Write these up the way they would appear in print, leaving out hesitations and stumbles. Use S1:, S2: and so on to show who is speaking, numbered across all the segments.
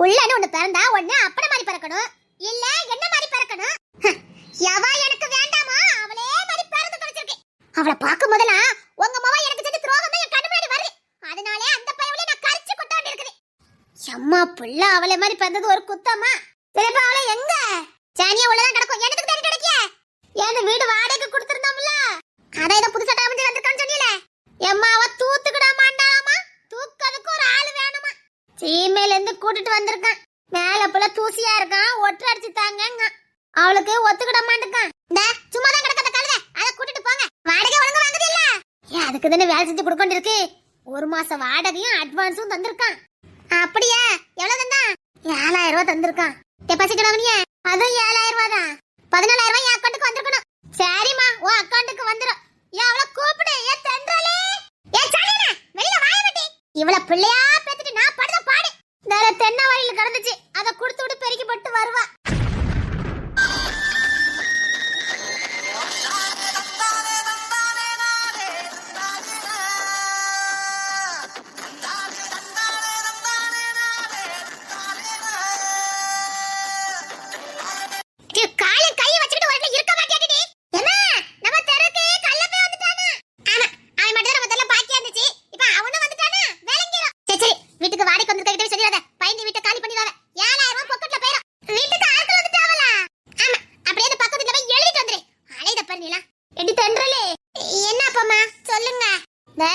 S1: புள்ளன்னு ஒண்ணு பிறந்தா ஒண்ணு அப்பட மாதிரி பிறக்கணும், இல்ல என்ன மாதிரி பிறக்கணும். எவ எனக்கு வேண்டாமா அவளே மாதிரி பிறந்து தொலைச்சிருக்கு. அவளை பார்க்கும் போதெல்லாம் உங்க மவ எனக்கு செஞ்ச துரோகமே என் கண்ணு முன்னாடி வருது. அதனாலே அந்த பையவளை நான் கரிச்சு கொட்ட வேண்டியிருக்குது. அம்மா புள்ள அவளை மாதிரி பிறந்தது ஒரு குத்தமா? திருப்ப அவளை எங்க சானியா உள்ளதான் கிடக்கும், எனக்கு தேடி கிடைக்கிய. ஏன் வீடு வாடகைக்கு கொடுத்திருந்தோம்ல, அத இத புதுசா டாமஞ்சி வந்திருக்கான்னு சொன்னீல. எம்மா அவ தூத்துக்கிட மாட்டாளாமா, தூக்கிறதுக்கு ஒரு ஆளு வேணுமா. சீமையில இருந்து கூட்டிட்டு வந்திருக்கான். மேல புள்ள தூசியா இருக்கான், ஒற்றை அடிச்சு தாங்க. அவளுக்கு ஒத்துக்கிட மாட்டேக்கான். இந்த சும்மா தான் கிடக்கத கழுத, அத கூட்டிட்டு போங்க. வாடகை ஒழுங்கா வாங்குது இல்ல? ஏன் அதுக்கு தானே வேலை செஞ்சு கொடுக்க வேண்டியிருக்கு. ஒரு மாசம் வாடகையும் அட்வான்ஸும் தந்திருக்கான். அப்படியா? எவ்வளவு தந்தா? 7000 ரூபாய் தந்திருக்கான். டெபாசிட் வாங்குனியே அதுவும் 7000 ரூபாய் தான். 14000 ரூபாய் என் அக்கௌண்ட்டுக்கு வந்திருக்கணும். சரிமா, உன் அக்கௌண்ட்டுக்கு வந்துரும். ஏன் அவளை கூப்பிடு. ஏன் தென்றலே, ஏன் சாணினா வெளிய வாய வெட்டி. இவள பிள்ளையா பேத்துட்டு நான் படுத பாடு. நேர தென்னை வழியில கிடந்துச்சு, அத குடுத்து விட்டு பெருக்கி போட்டு வருவா.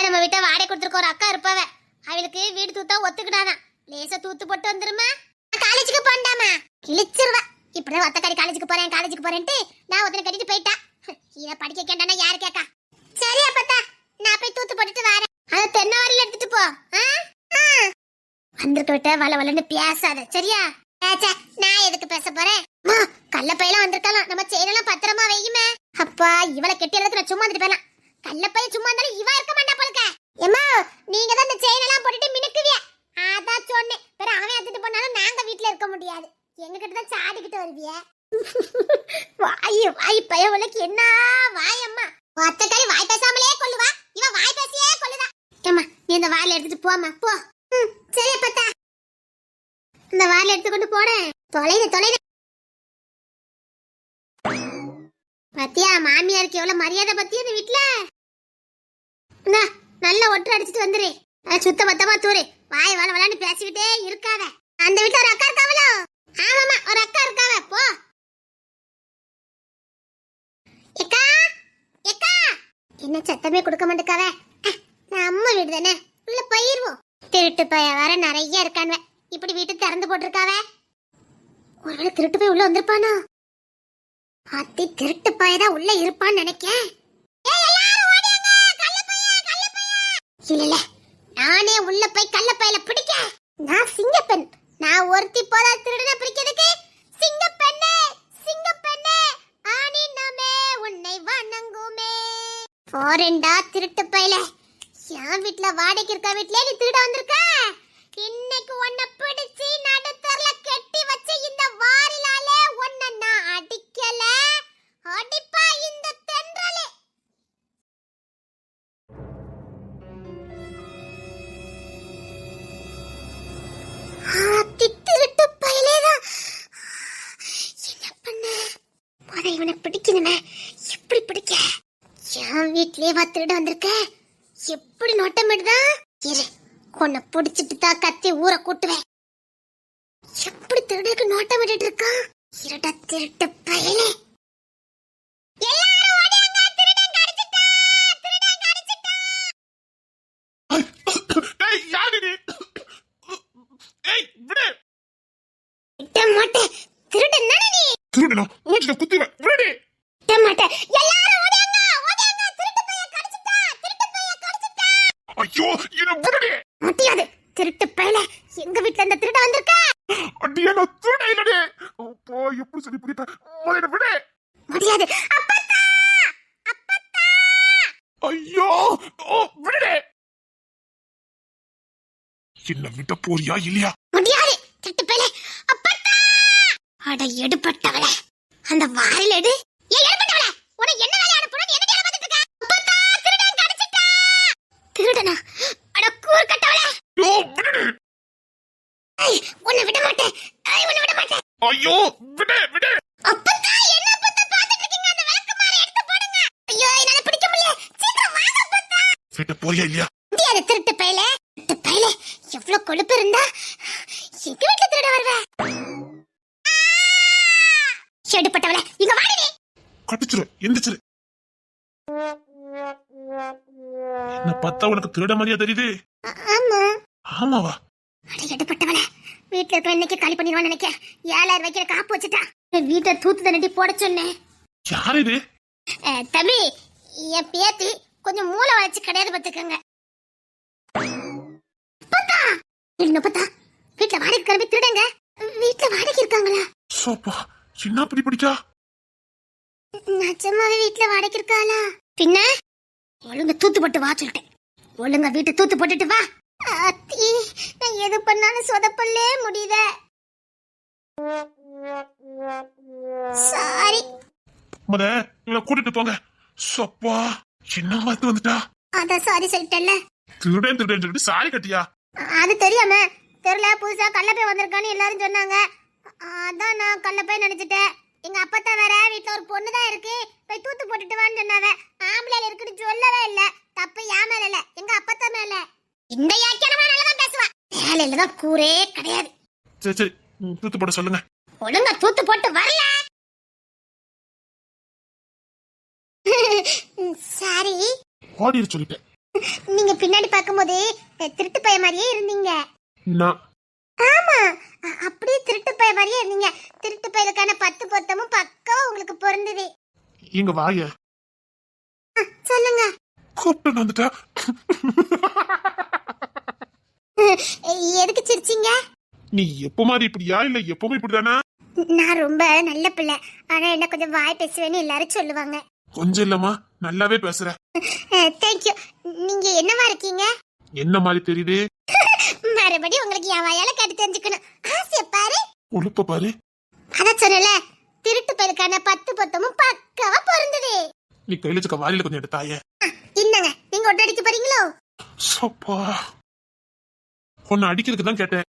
S1: நம்ம வீட்டை வாடகை கொடுத்துருக்க ஒரு அக்கா இருப்பாவ, அவளுக்கு வீடு தூத்தா ஒத்துக்கிட்டாதான். லேசா தூத்து போட்டு வந்துருமா, காலேஜுக்கு போண்டாமா கிழிச்சிருவா. இப்படிதான் ஒத்தக்காரி காலேஜுக்கு போறேன்ட்டு நான் ஒத்தனை கட்டிட்டு போயிட்டா. இத படிக்க கேட்டானா யாரு கேக்கா? சரி அப்பத்தா, நான் போய் தூத்து போட்டுட்டு வரேன். அத தென்னவாரில எடுத்துட்டு போ. வந்திருக்க விட்ட வளன்னு பேசாத சரியா? நான் எதுக்கு பேச போறேன்? கள்ள பையெல்லாம் வந்திருக்கலாம், நம்ம செயினெல்லாம் பத்திரமா வையுமே. அப்பா இவளை கெட்டி எடுத்து நான் சும்மா வந்துட்டு போயலாம். கள்ள பையன் சும்மா இருந்தாலும் இவ இருக்க மாட்டா போலுக்க. ஏமா நீங்க தான் இந்த செயின் எல்லாம் போட்டுட்டு மினுக்குவிய, அதான் சொன்னேன். வேற அவன் எடுத்துட்டு போனாலும் நாங்க வீட்ல இருக்க முடியாது, எங்க கிட்ட தான் சாடிக்கிட்டு வருவிய. வாய் பயவளுக்கு என்ன வாயம்மா. ஒத்தக்காரி வாய் பேசாமலே கொல்லுவா, இவ வாய் பேசியே கொல்லுதா. ஏமா நீ இந்த வாயில எடுத்துட்டு போமா போ. சரி அப்பத்தா, இந்த வாயில எடுத்து கொண்டு போறேன். தொலைது பத்தியா மாமியாருக்கு எவ்வளவு மரியாதை பத்தியா இந்த வீட்டுல. நல்ல ஒற்றை அடிச்சுட்டு வந்துரு, சுத்த பத்தமா தூரு. வாய் வளன்னு பேசிக்கிட்டே இருக்காத. அந்த வீட்டுல ஒரு அக்கா இருக்காவளோ? ஆமாமா ஒரு அக்கா இருக்காவ. போ எக்கா எக்கா. என்ன சத்தமே கொடுக்க மாட்டேக்காவ? நம்ம வீடு தானே, உள்ள போயிருவோம். திருட்டு பைய வேற நிறைய இருக்கானுவ, இப்படி வீட்டு திறந்து போட்டிருக்காவ. ஒருவேளை திருட்டு போய் உள்ள வந்திருப்பானோ? அத்தி திருட்டு பையதான் உள்ள இருப்பான்னு நினைக்கேன். இல்ல நானே உள்ள போய் கள்ள பையல பிடிக்க. நான் சிங்கப்பெண், நான் ஒருத்தி போதா திருடனை பிடிக்கிறதுக்கு. சிங்கப்பெண்ணே ஆனினமே உன்னை வணங்குமே. போறேன்டா திருட்டு பையல. என் வீட்ல வாடகைக்கு இருக்க வீட்லயே நீ திருட வந்திருக்க. இன்னைக்கு உன்னை பிடிச்சி நடுத்தரல கெட்டி வச்சு இந்த வாரிலாலே உன்னை நான் அடிக்கல, அடிப்பா இந்த தென்றலே. திருட்டு பையலேதான் என்ன பண்ண போத. இவனை பிடிக்கணுமே, எப்படி பிடிக்க? என் வீட்லயே வா திருட வந்திருக்க, எப்படி நோட்டமிடுதா? இரு உன்னை பிடிச்சிட்டு தான் கத்தி ஊரை கூட்டுவேன். எப்படி திருடக்கு நோட்டமிட்டு இருக்கான்? இருட திருட்டு பையலே. திருட்டு பையல, எங்க வீட்ல இந்த திருட வந்திருக்க.
S2: அடியே நான் திருட இல்லடே. அப்பா எப்படி சொல்லி புடிப்ப? முதல்ல விடு.
S1: முடியாது அப்பத்தா, அப்பத்தா.
S2: ஐயோ விடு. என்ன விட்ட போறியா இல்லையா?
S1: முடியாது திருட்டு பையல. அப்பத்தா. அட எடுபட்டவளே, அந்த வாரில எடு. ஏய் எடுபட்டவளே, உனக்கு என்ன வேலை அனுப்புற? நீ என்ன வேலை பார்த்துட்டு இருக்க? அப்பத்தா திருடன் கடிச்சிட்டா. திருடனா? அட கூர்க்கட்டவளே.
S2: யோ விடு.
S1: உன்னை விட மாட்டேன்.
S2: ஐயோ விடு விடு.
S1: அப்பத்தா என்ன அப்பத்தா பாத்துட்டு இருக்கீங்க? அந்த விளக்குமாற எடுத்து போடுங்க. ஐயோ என்னால பிடிக்க முடியல. சீக்கிரம் வாங்க அப்பத்தா.
S2: வீட்டை போறியா இல்லையா?
S1: அந்த திருட்டு பயலே எவ்வளவு கொழுப்பு இருந்தா எங்க வீட்டுல திருட வருவ? ஷெடுப்பட்டவளே இங்க வாடி நீ.
S2: கட்டிச்சிரு எந்திரிச்சிரு. என்ன பார்த்தா உனக்கு திருட மாதிரியா தெரியுது?
S1: ஆமா.
S2: ஆமாவா?
S1: அட ஷெடுப்பட்டவளே வீட்டுல இருக்க இன்னைக்கு காலி பண்ணிடுவான்னு நினைக்க 7000 வைக்கிற காப்பு வச்சுட்டா. வீட்டை தூத்து தண்ணி போட சொன்னேன்.
S2: யாரு இது?
S1: தம்பி என் பேத்தி கொஞ்சம் மூளை வளைச்சு கிடையாது பாத்துக்கங்க. வீட்டுல வாடகை கிளம்பி திருடுங்க. வீட்டுல வாடகை இருக்காங்களா?
S2: சோப்பா சின்ன அப்படி பிடிச்சா?
S1: நிஜமாவே வீட்டுல வாடகை இருக்காளா? பின்ன ஒழுங்க தூத்து போட்டு வா சொல்லிட்டேன். ஒழுங்க வீட்டை தூத்து போட்டுட்டு வா. அத்தி நான் எது பண்ணாலும் சொதப்பல்லே முடியுத. சாரி.
S2: முத இவளை கூட்டிட்டு போங்க. சோப்பா சின்ன பார்த்து வந்துட்டா.
S1: அதான் சாரி சொல்லிட்டேன்ல.
S2: திருடன் திருடன் சொல்லிட்டு சாரி கட்டியா?
S1: அது தெரியாம தெருல புதுசா கள்ளப்பை வந்திருக்கான்னு எல்லாரும் சொன்னாங்க. அதான் நான் கள்ளப்பை நினைச்சிட்டேன். எங்க அப்பத்தா வேற வீட்டுல ஒரு பொண்ணுதான் இருக்கு போய் தூத்து போட்டுட்டு வான்னு சொன்னாவ. ஆம்பளைல இருக்குன்னு சொல்லவே இல்ல. தப்பு யா மேல இல்ல எங்க அப்பத்தா மேல. இந்த யாக்கியமா நல்லதான் பேசுவா. வேலையில தான் கூரே கிடையாது.
S2: சரி சரி தூத்து போட சொல்லுங்க.
S1: ஒழுங்கா தூத்து போட்டு வரல. சாரி.
S2: ஓடிரு சொல்லிட்டேன்.
S1: நீங்க பின்னாடி பாக்கும்போது திருட்டு பைய மாதிரியே இருந்தீங்க.
S2: நான்
S1: ஆமா அப்படியே திருட்டு பைய மாதிரியே இருந்தீங்க. திருட்டு பையலுக்கான 10 பொருத்தமும் பக்கா உங்களுக்கு பொருந்தது.
S2: இங்க வாய.
S1: சொல்லுங்க.
S2: கூப்பிட்டு வந்துட்டா.
S1: எதுக்கு சிரிச்சீங்க?
S2: நீ எப்ப மாதிரி இப்படியா இல்ல எப்பவுமே இப்படிதானா?
S1: நான் ரொம்ப நல்ல பிள்ளை. ஆனா என்ன கொஞ்சம் வாய் பேசுவேன்னு எல்லாரும் சொல்லுவாங்க.
S2: கொஞ்சம் இல்லம்மா நல்லாவே பேசுற.
S1: தேங்க்யூ. நீங்க என்னவா இருக்கீங்க?
S2: என்ன மாதிரி தெரியுது?
S1: மறுபடியும் உங்களுக்கு என் வாயால கேட்டு தெரிஞ்சுக்கணும் ஆசைய பாரு.
S2: உழுப்ப பாரு.
S1: அதான் சொன்னல திருட்டு பையலுக்கான 10 பொருத்தமும் பக்காவா பொருந்தது.
S2: நீ கையில வச்சுக்க வாரியில கொஞ்சம் எடுத்தாய.
S1: என்னங்க நீங்க ஒட்ட அடிக்க போறீங்களோ?
S2: சப்பா உன்னை அடிக்கிறதுக்கு தான் கேட்டேன்.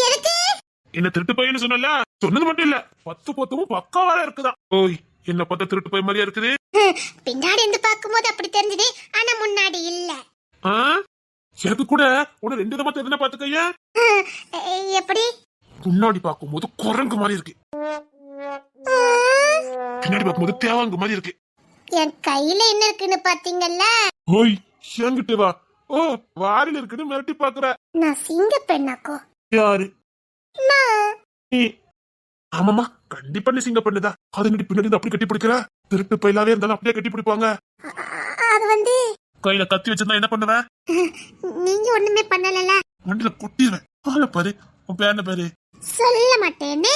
S1: எதுக்கு?
S2: என்ன திருட்டு பையன்னு சொன்னல? சொன்னது மட்டும் இல்ல 10 பொருத்தமும் பக்காவா இருக்குதான். ஓய் என்ன பார்த்தா திருட்டு பையன் மாதிரியா இருக்குது?
S1: பின்னாடி இருந்து பாக்கும்போது அப்படி தெரிஞ்சது. ஆனா முன்னாடி இல்ல.
S2: எனக்கு கூட உன 2 விதமா தெரிஞ்ச பாத்துக்கையா.
S1: எப்படி?
S2: முன்னாடி பாக்கும்போது குரங்கு மாதிரி இருக்கு. பின்னாடி பாக்கும்போது தேவாங்கு மாதிரி இருக்கு.
S1: என் கையில என்ன இருக்குன்னு பாத்தீங்கல்ல?
S2: ஓய் என்கிட்ட வா. ஓ வாரில இருக்குன்னு மிரட்டி பாக்குற.
S1: நான் சிங்க பெண்ணாக்கோ?
S2: யாரு? நீ. ஆமாமா கண்டிப்பா நீ சிங்க பெண்ணுதா. அது நீ பின்னாடி அப்படி கட்டி பிடிக்கிற. திருட்டு பையலாவே இருந்தாலும் அப்படியே கட்டி பிடிப்பாங்க.
S1: அது வந்து
S2: கையில கத்தி வச்சிருந்தா என்ன பண்ணுவ?
S1: நீங்க ஒண்ணுமே பண்ணலல.
S2: வண்டியில கொட்டிடுவேன். ஆள பாரு. உன் பேர் என்ன பேரு?
S1: சொல்ல மாட்டேனே.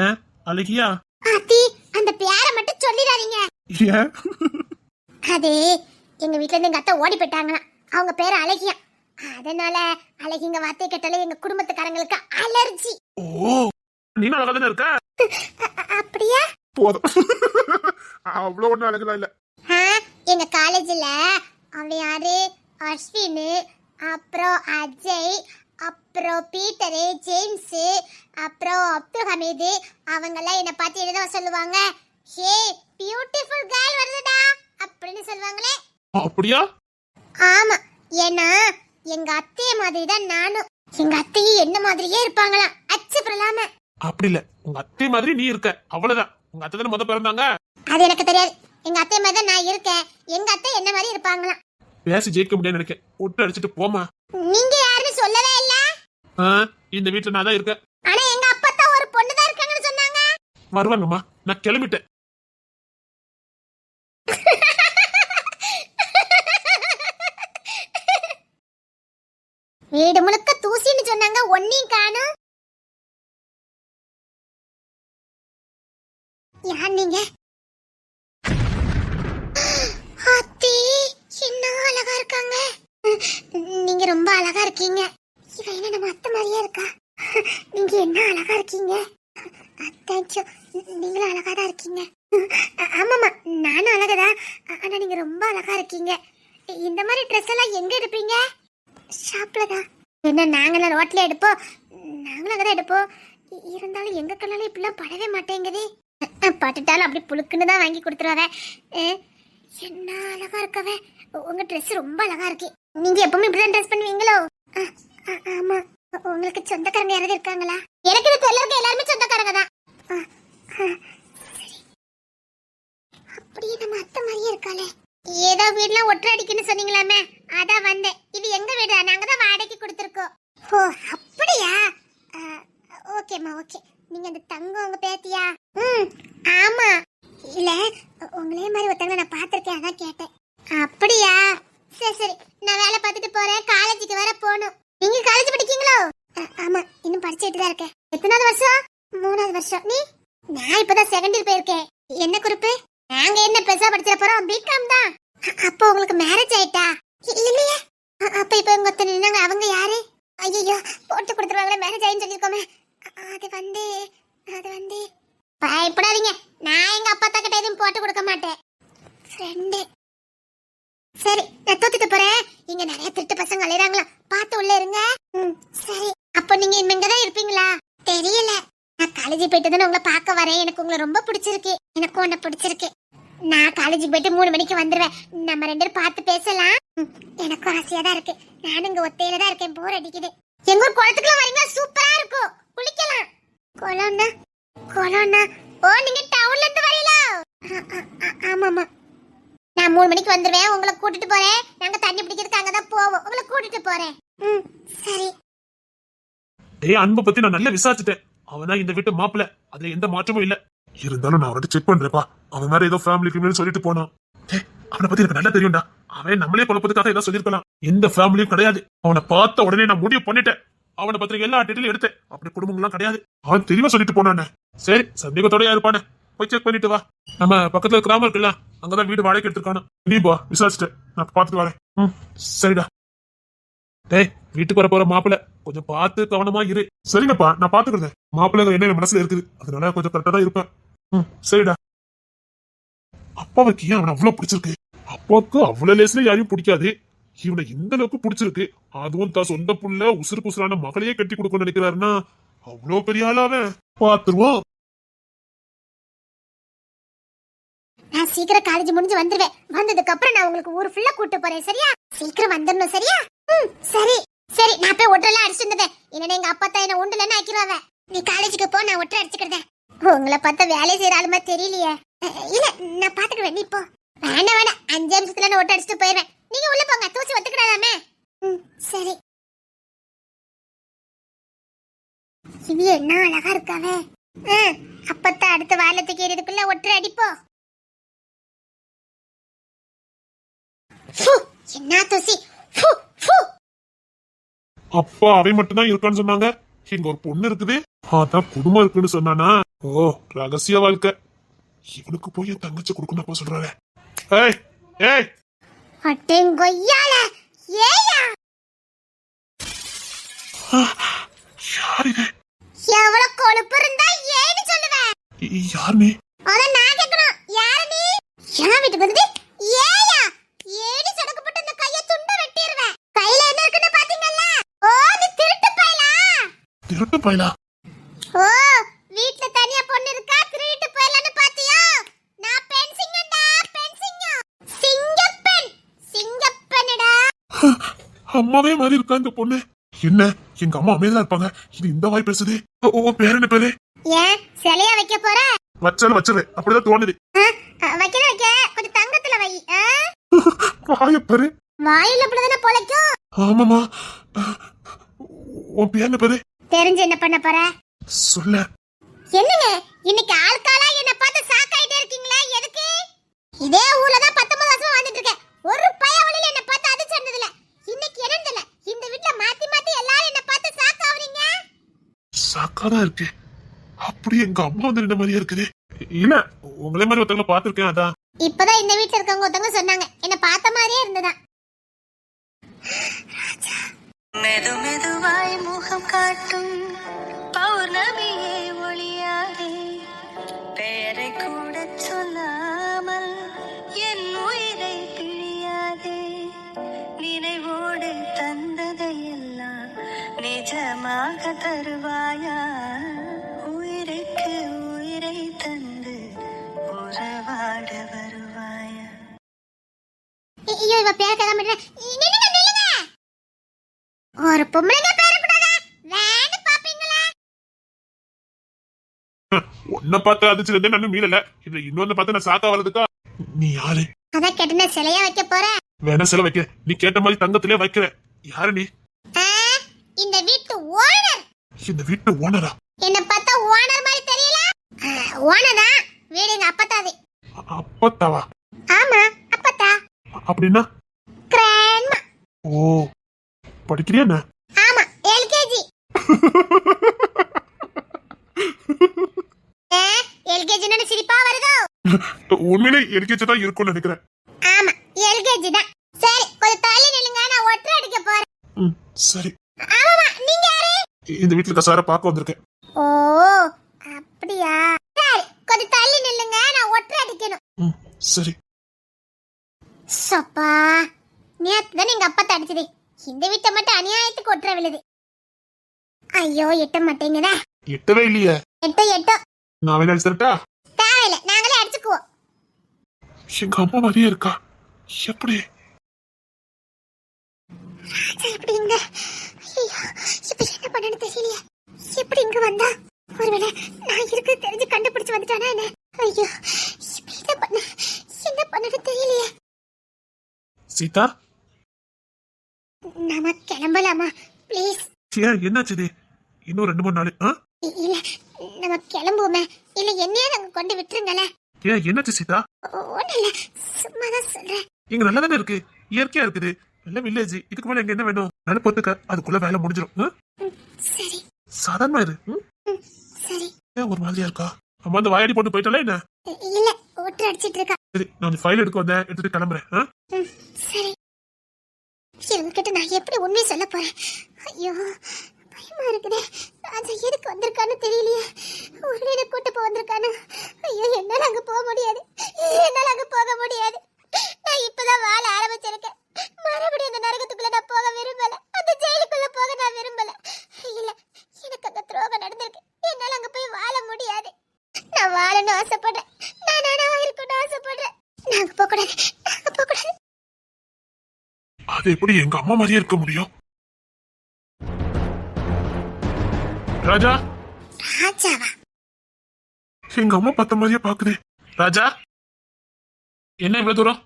S2: ஏன் அழகியா?
S1: ஆத்தி அந்த பேரை மட்டும் சொல்லிடாதீங்க.
S2: ஏன்?
S1: அது எங்க வீட்ல இருந்து எங்க அத்தை ஓடி போயிட்டாங்களாம். அவங்க பேரு அழகியா. அதனால அழகிங்க வார்த்தை கேட்டாலே எங்க குடும்பத்துக்காரங்களுக்கு அலர்ஜி.
S2: ஓ நீ அழகா தானே இருக்க.
S1: அப்படியா?
S2: போதும். அவ்வளவு ஒண்ணும் அழகா இல்ல.
S1: எங்க காலேஜ்ல அவன் யாரு? அஸ்வின், அப்புறம் அஜய், அப்புறம் பீட்டரு, ஜேம்ஸ், அப்புறம் அப்துல் ஹமீது அவங்க எல்லாம் என்ன பார்த்து எழுத சொல்லுவாங்க. ஹே பியூட்டிஃபுல் கேர்ள் வருதுடா அப்படின்னு சொல்லுவாங்களே.
S2: அப்படியா?
S1: ஆமா. ஏன்னா எங்க அத்தைய மாதிரி தான் நானும். எங்க அத்தையும் என்ன மாதிரியே இருப்பாங்களாம். அச்சு பிரலாம.
S2: அப்படி இல்ல உங்க அத்தை மாதிரி நீ இருக்க அவ்வளவுதான். உங்க அத்தை தானே முத பிறந்தாங்க.
S1: அது எனக்கு தெரியாது. எங்க அத்தை மாதிரி தான் நான் இருக்கேன். எங்க அத்தை என்ன மாதிரி இருப்பாங்களாம்.
S2: பேசி ஜெயிக்க முடியாது நினைக்கிறேன். ஒட்டு அடிச்சிட்டு போமா.
S1: நீங்க யாருன்னு சொல்லவே இல்ல.
S2: இந்த வீட்டுல நான் தான் இருக்கேன்.
S1: ஆனா எங்க அப்பா தான் ஒரு பொண்ணு தான் இருக்காங்கன்னு சொன்னாங்க.
S2: வருவாங்கம்மா நான் கிளம்பிட்டேன்.
S1: வீடு முழுக்க தூசின்னு சொன்னாங்க. ஒன்னையும் காணோம். யார் நீங்க? அத்தி என்ன அழகா இருக்காங்க. நீங்க ரொம்ப அழகா இருக்கீங்க. இவ என்ன நம்ம அத்தை மாதிரியே இருக்கா? நீங்க என்ன அழகா இருக்கீங்க. தேங்க்யூ. நீங்களும் அழகா தான் இருக்கீங்க. ஆமாமா நானும் அழகதான். ஆனா நீங்க ரொம்ப அழகா இருக்கீங்க. இந்த மாதிரி ட்ரெஸ் எல்லாம் எங்க எடுப்பீங்க? ஷாப்ல தான். என்ன நாங்களாம் ரோட்ல எடுப்போம். நாங்களும் அங்கதான் எடுப்போம். இருந்தாலும் எங்க கண்ணால இப்படிலாம் படவே மாட்டேங்குது. பட்டுட்டாலும் அப்படி புழுக்குன்னு தான் வாங்கி கொடுத்துருவாவே. என்ன அழகா இருக்கவே. உங்க ட்ரெஸ் ரொம்ப அழகா இருக்கு. நீங்க எப்பவுமே இப்படிதான் ட்ரெஸ் பண்ணுவீங்களோ? ஆமா. உங்களுக்கு சொந்தக்காரங்க யாராவது இருக்காங்களா? எனக்கு இது எல்லாருக்கும் எல்லாருமே சொந்தக்காரங்க தான். அப்படியே நம்ம அத்தை மாதிரியே இருக்காளே. ஏதோ வீடுலாம் ஒற்றை அடிக்குன்னு சொன்னீங்களாமே, அதான் வந்தேன். இது எங்க வீடு, நாங்க தான் வாடகைக்கு கொடுத்துருக்கோம். ஓ அப்படியா? ஓகேம்மா ஓகே. நீங்க அந்த தங்கம் உங்க பேத்தியா? ஆமா. இல்ல உங்களே மாதிரி ஒருத்தங்க நான் பார்த்திருக்கேன், அதான் கேட்டேன். அப்படியா? சரி சரி, நான் வேலை பார்த்துட்டு போறேன். காலேஜுக்கு வேற போகணும். நீங்க காலேஜ் படிக்கீங்களோ? ஆமா, இன்னும் படிச்சுட்டு தான் இருக்கேன். எத்தனாவது வருஷம்? 3வது வருஷம். நீ? நான் இப்பதான் செகண்ட் இயர் போயிருக்கேன். என்ன குரூப்? நாங்க என்ன பெருசா படிச்சிட போறோம், பிகாம் தான். அப்போ உங்களுக்கு மேரேஜ் ஆயிட்டா? இல்லையே. அப்ப இப்ப உங்க ஒருத்தர் நின்னாங்க, அவங்க யாரு? ஐயோ, போட்டு கொடுத்துருவாங்களே, மேரேஜ் ஆயின்னு சொல்லிருக்கோமே. அது வந்து பயப்படாதீங்க, நான் எங்க அப்பா கிட்ட எதுவும் போட்டு கொடுக்க மாட்டேன். ஃப்ரெண்டு. சரி, நான் தூத்துட்டு போறேன். இங்க நிறைய திருட்டு பசங்க அலையறாங்களா, பார்த்து உள்ள இருங்க. சரி. அப்போ நீங்க இங்கதான் இருப்பீங்களா? தெரியல. நான் காலேஜ் போயிட்டு தானே உங்களை பார்க்க வரேன். எனக்கு உங்களை ரொம்ப பிடிச்சிருக்கு. எனக்கும் உன்னை பிடிச்சிருக்கு. நான் காலேஜுக்கு போயிட்டு 3 மணிக்கு வந்துருவேன். நம்ம 2 பேரும் பார்த்து பேசலாம். எனக்கும் ஆசையா தான் இருக்கு. நானும் இங்க ஒத்தையில தான் இருக்கேன், போர் அடிக்குது. எங்க ஊர் குளத்துக்குலாம் வரீங்க, சூப்பரா இருக்கும், குளிக்கலாம். குளம்னா? ஓ, நீங்க டவுன்ல இருந்து வரீங்களா? ஆமாமா. நான் 3 மணிக்கு வந்துருவேன், உங்களை கூட்டிட்டு போறேன். நாங்க தண்ணி பிடிக்கிறதுக்கு அங்கதான் போவோம், உங்களை கூட்டிட்டு போறேன். சரி.
S2: டேய், அன்பை பத்தி நான் நல்லா விசாரிச்சுட்டேன். அவனா இந்த வீட்டு மாப்பிள்ள, அதுல எந்த மாற்றமும் இல்ல. இருந்தாலும் நான் அவர்கிட்ட செக் பண்றேப்பா. அவன் வேற ஏதோ ஃபேமிலி கிரிமினல் சொல்லிட்டு போனான். அவனை பத்தி எனக்கு நல்லா தெரியும்டா. அவன் நம்மளே குழப்பத்துக்காக ஏதோ சொல்லிருக்கலாம். எந்த ஃபேமிலியும் கிடையாது. அவனை பார்த்த உடனே நான் முடிவு பண்ணிட்டேன். அவனை பத்தி எல்லா டீட்டெயிலும் எடுத்தேன். அப்படி குடும்பங்கள்லாம் கிடையாது. அவன் தெளிவா சொல்லிட்டு போனானே. சரி, சந்தேகத்தோடயா இருப்பானே, போய் செக் பண்ணிட்டு வா. நம்ம பக்கத்துல கிராமம் இருக்குல்ல, அங்கதான் வீடு வாடகை எடுத்துருக்கானு. நீ போ, விசாரிச்சுட்டேன், நான் பாத்துட்டு வரேன். சரிடா. டேய், வீட்டுக்கு வர போற மாப்பிள்ள கொஞ்சம் பார்த்து கவனமா இரு. சரிங்கப்பா, நான் பாத்துக்கிறேன். மாப்பிள்ளை என்ன மனசுல இருக்குது, அதனால கொஞ்சம் கரெக்டா தான் இருப்பேன். சரிடா. அப்பாவுக்கு ஏன் அவனை அவ்வளவு பிடிச்சிருக்கு? அப்பாவுக்கு அவ்வளவு லேஸ்ல யாரையும் பிடிக்காது. இவனை இந்த அளவுக்கு பிடிச்சிருக்கு. அதுவும் தான் சொந்த புள்ள உசுறு புசுறான மகளையே கட்டி கொடுக்கணும்னு நினைக்கிறாருன்னா அவ்வளவு பெரிய ஆளாவே பாத்துருவோம்.
S1: நான் சீக்கிரம் காலேஜ் முடிஞ்சு வந்துருவேன். வந்ததுக்கு அப்புறம் நான் உங்களுக்கு ஊர் ஃபுல்லா கூட்டு போறேன், சரியா? சீக்கிரம் வந்துடணும், சரியா? சரி சரி, நான் போய் ஒட்டரெல்லாம் அடிச்சு வந்துட்டேன். இல்லைன்னா எங்க அப்பா தான் என்ன உண்டுலன்னு ஆக்கிடுவாங்க. நீ காலேஜுக்கு போ, நான் ஒட்டரை அடிச்சுக்கிறேன். உங்களை பார்த்தா வேலை செய்யற ஆளுமா தெரியலையே. இல்ல, நான் பாத்துக்குவேன், நீ போ. வேண்டாம், 5 நிமிஷத்துல நான் ஒட்டை அடிச்சுட்டு போயிடுவேன். நீங்க உள்ள போங்க, தூசி ஒத்துக்கிடாதாமே. சரி. இது என்ன அழகா இருக்காவே. அப்பத்தான் அடுத்த வாரத்துக்கு ஏறியதுக்குள்ள ஒட்டரை அடிப்போ. என்ன தூசி.
S2: அப்பா அவன் மட்டும் தான் இருக்கான்னு சொன்னாங்க. இங்க ஒரு பொண்ணு இருக்குது, அதான் குடும்பம் இருக்குன்னு சொன்னானா. ஓ, ரகசிய வாழ்க்கை. இவனுக்கு போய் என் தங்கச்சி கொடுக்கணும் அப்ப சொல்றாரு. ஏய் ஏய்,
S1: அடேங்கொய்யால ஏயா,
S2: யார் இது?
S1: எவ்வளவு கொழுப்பு இருந்தா ஏன்னு சொல்லுவேன்.
S2: யார் நீ?
S1: அத நான் கேக்கணும். யார் நீ? என் வீட்டுக்கு வந்து ஏயா ஏடி சடக்கு போட்டு அந்த கைய துண்ட வெட்டிடுவேன். கையில என்ன இருக்குன்னு பாத்தீங்கல்ல? ஓ, நீ திருட்டு பயலா?
S2: திருட்டு பயலா?
S1: ஓ, வீட்ல தனியா பொண்ணு இருக்கா, திருட்டு பயலான்னு பாத்தியா? நான் பெண் சிங்கம்டா, பெண் சிங்கம். சிங்கப்பெண்ணுடா.
S2: அம்மாவே மாதிரி இருக்கா இந்த பொண்ணு. என்ன, எங்க அம்மா அமைதியா இருப்பாங்க, இது இந்த வாய் பேசுது. ஓ, பேர் என்ன பேரு?
S1: ஏன் சிலையா வைக்க போற?
S2: வச்சாலும் வச்சிரு, அப்படிதான் தோணுது.
S1: வைக்க கொஞ்சம் தங்கத்துல வை.
S2: வாய பாரு.
S1: வாயில அப்படிதானே பொழைக்கும்.
S2: ஆமாமா. உன் பேர் என்ன பேரு?
S1: தெரிஞ்சு என்ன பண்ண போற?
S2: சொல்ல.
S1: என்னங்க இன்னைக்கு ஆள்காலா என்ன பார்த்து சாக்காயிட்டே இருக்கீங்களா? எதுக்கு? இதே ஊர்ல தான் 19 வருஷமா வந்துட்டு இருக்கேன். ஒரு பைய வழியில என்ன பார்த்து அது சொன்னதில்ல. இன்னைக்கு என்னன்னு தெரியல, இந்த வீட்ல மாத்தி மாத்தி எல்லாரும் என்ன பார்த்து சாக்காவறீங்க.
S2: சாக்காதான் இருக்கு. அப்படியே எங்க அம்மா வந்து இந்த மாதிரியே இருக்குது. இல்ல, உங்களே மாதிரி ஒருத்தவங்கள பாத்துருக்கேன், அதான்.
S1: இப்பதான் இந்த வீட்ல இருக்கவங்க ஒருத்தவங்க சொன்னாங்க, என்ன பார்த்த மாதிரியே இருந்ததா.
S3: மெது மெதுவாய் முகம் காட்டும் பௌர்ணமியே ஒளியாதே, பெயரை கூட சொல்லாமல் என் உயிரை பிழியாதே, நினைவோடு தந்ததையெல்லாம் நிஜமாக தருவாயா?
S1: இவ பேர் கேட்க மாட்டேன். நில்லுங்க நில்லுங்க. ஒரு பொம்பளைங்க பேர கூடாதா? வேணு பாப்பீங்களா?
S2: உன்னை பார்த்து அதிர்ச்சிருந்தே நான் மீறல. இல்ல இன்னொன்னு பார்த்து நான் சாக்கா வர்றதுக்கா? நீ யாரு?
S1: அதான் கேட்டன சிலையா வைக்க போறேன்.
S2: வேணா சில வைக்க. நீ கேட்ட மாதிரி தங்கத்திலே வைக்கிற. யாரு நீ?
S1: இந்த வீட்டு ஓனர்.
S2: இந்த வீட்டு ஓனரா?
S1: என்ன பார்த்தா ஓனர் மாதிரி தெரியல? ஓனர் தான். வீடு எங்க அப்பத்தாது.
S2: அப்பத்தாவா?
S1: ஆமா அப்பத்தா.
S2: அப்படின்னா?
S1: கிராண்ட்மா.
S2: ஓ, படிக்கிறியா என்ன?
S1: ஆமா எல்கேஜி. எல்கேஜின்னு சிரிப்பா வருதோ?
S2: உண்மையிலே எல்கேஜி தான் இருக்கும்னு நினைக்கிறேன்.
S1: ஆமா எல்கேஜி தான். சரி கொஞ்சம் தள்ளி நில்லுங்க, நான் ஒற்றை அடிக்க போறேன்.
S2: சரி.
S1: ஆமாமா நீங்க யாரு?
S2: இந்த வீட்டுல கசார பார்க்க வந்திருக்கேன்.
S1: ஓ அப்படியா? சரி கொஞ்சம் தள்ளி நில்லுங்க, நான் ஒற்றை அடிக்கணும்.
S2: சரி.
S1: சப்பா நேத்து தான் எங்க அப்பா தடிச்சது. இந்த வீட்டை மட்டும் அநியாயத்துக்கு ஒற்றை விழுது. ஐயோ எட்ட மாட்டேங்குதா?
S2: எட்டவே இல்லையே.
S1: எட்ட
S2: நான் வேணா அடிச்சிட்டா?
S1: தேவையில்லை, நாங்களே அடிச்சுக்குவோம்.
S2: எங்க அம்மா மாதிரியே இருக்கா. எப்படி
S1: எப்படி இங்க? ஐயோ இப்ப என்ன பண்ணனு தெரியலையே. எப்படி இங்க வந்தா? ஒருவேளை நான் இருக்கு தெரிஞ்சு கண்டுபிடிச்சு வந்துட்டானா என்ன? ஐயோ இப்ப என்ன பண்ணனு தெரியலையே.
S2: சீதா,
S1: நாம கிளம்பலாமா ப்ளீஸ்?
S2: ஏன் என்னாச்சு இது? இன்னும் 2-3 நாள்.
S1: இல்ல நம்ம கிளம்புவோமே. இல்ல என்னையே நாங்க கொண்டு விட்டுருங்களே.
S2: ஏன் என்னாச்சு சீதா?
S1: ஒண்ணு இல்ல, சும்மாதான் சொல்றேன்.
S2: இங்க நல்லா தானே இருக்கு, இயற்கையா இருக்குது. நல்ல வில்லேஜ். இதுக்கு மேல எங்க என்ன வேணும்? நல்ல பொறுத்துக்க, அதுக்குள்ள வேலை முடிஞ்சிடும்.
S1: சரி
S2: சாதாரணமா இரு.
S1: சரி.
S2: ஏன் ஒரு மாதிரியா இருக்கா? அம்மா அந்த வாயாடி போட்டு போயிட்டாலே என்ன?
S1: இல்ல ஒற்றை அடிச்சிட்டு இருக்கா.
S2: சரி, நான் ஃபைல் எடுக்க வந்தேன், எடுத்துட்டு கிளம்புறேன்.
S1: சரி. இவங்கிட்ட நான் எப்படி உண்மையை சொல்ல போறேன்? ஐயோ பயமா இருக்குதே. ராஜா எதுக்கு வந்திருக்கான்னு தெரியலையே. உடனே கூட்டு போக வந்திருக்கானு. ஐயோ என்னால அங்க போக முடியாது, என்னால அங்க போக முடியாது. நான் இப்பதான் வாழ ஆரம்பிச்சிருக்கேன். மறுபடியும் அந்த நரகத்துக்குள்ள நான் போக விரும்பல. அந்த ஜெயிலுக்குள்ள போக நான் விரும்பல. இல்ல எனக்கு அங்க துரோகம் நடந்திருக்கு. என்னால அங்க போய் வாழ முடியாது. நான் வாழணும்னு ஆசைப்படுறேன். நானா இருக்கணும்னு ஆசைப்படுறேன். நாங்க போக கூடாது, நாங்க போக கூடாது.
S2: அது எப்படி எங்க அம்மா மாதிரியே இருக்க முடியும்? ராஜா.
S1: ராஜாவா?
S2: எங்க அம்மா பார்த்த மாதிரியே பாக்குது. ராஜா, என்ன இவ்வளவு தூரம்?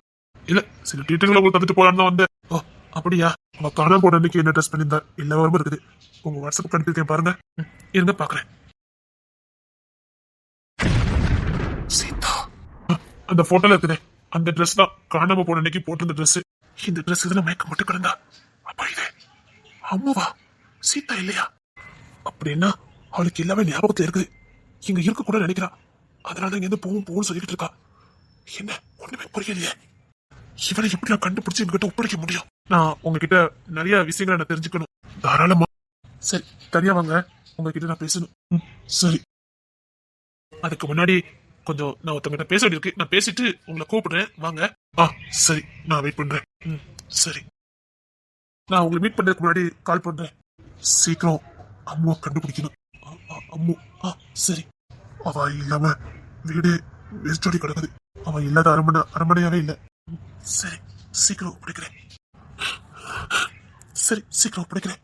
S2: இல்ல, சில டீட்டெயில்களை உங்களுக்கு தந்துட்டு போலான்னு தான் வந்தேன். ஓ அப்படியா? அவ காணாம போன அன்னைக்கு என்ன ட்ரெஸ் பண்ணியிருந்தா எல்லா வரமும் இருக்குது. உங்க வாட்ஸ்அப் அனுப்பியிருக்கேன் பாருங்க. இருங்க பாக்குறேன். சீதா, அந்த போட்டோல இருக்குது. அந்த ட்ரெஸ் தான் காணாம போன அன்னைக்கு போட்டிருந்த ட்ரெஸ். இந்த ட்ரெஸ் இதுல மயக்கம் மட்டும் கிடந்தா. அப்பா இது அம்மாவா? சீதா இல்லையா? அப்படின்னா அவளுக்கு எல்லாமே ஞாபகத்துல இருக்குது. இங்க இருக்க கூட நினைக்கிறா. அதனால இங்க இருந்து போகும் சொல்லிட்டு இருக்கா. என்ன ஒண்ணுமே புரியலையே. இவனை எப்படி நான் கண்டுபிடிச்சு எங்ககிட்ட ஒப்படைக்க முடியும்? நான் உங்ககிட்ட நிறைய விஷயங்களை நான் தெரிஞ்சுக்கணும். தாராளமா. சரி, தனியா வாங்க, உங்ககிட்ட நான் பேசணும். சரி. அதுக்கு முன்னாடி கொஞ்சம் நான் ஒருத்தவங்கிட்ட பேச வேண்டியிருக்கு. நான் பேசிட்டு உங்களை கூப்பிடுறேன், வாங்க. சரி, நான் வெயிட் பண்றேன். சரி, நான் உங்களை மீட் பண்றதுக்கு முன்னாடி கால் பண்றேன். சீக்கிரம் அம்முவை கண்டுபிடிக்கணும். அம்மு. சரி. அவ இல்லாம வீடு வெறிச்சோடி கிடக்குது. அவ இல்லாத அரண்மனையாவே இல்ல. சரி, சீக்கிரம் ஒப்படைக்கிறேன். சரி, சீக்கிரம் ஒப்படைக்கிறேன்.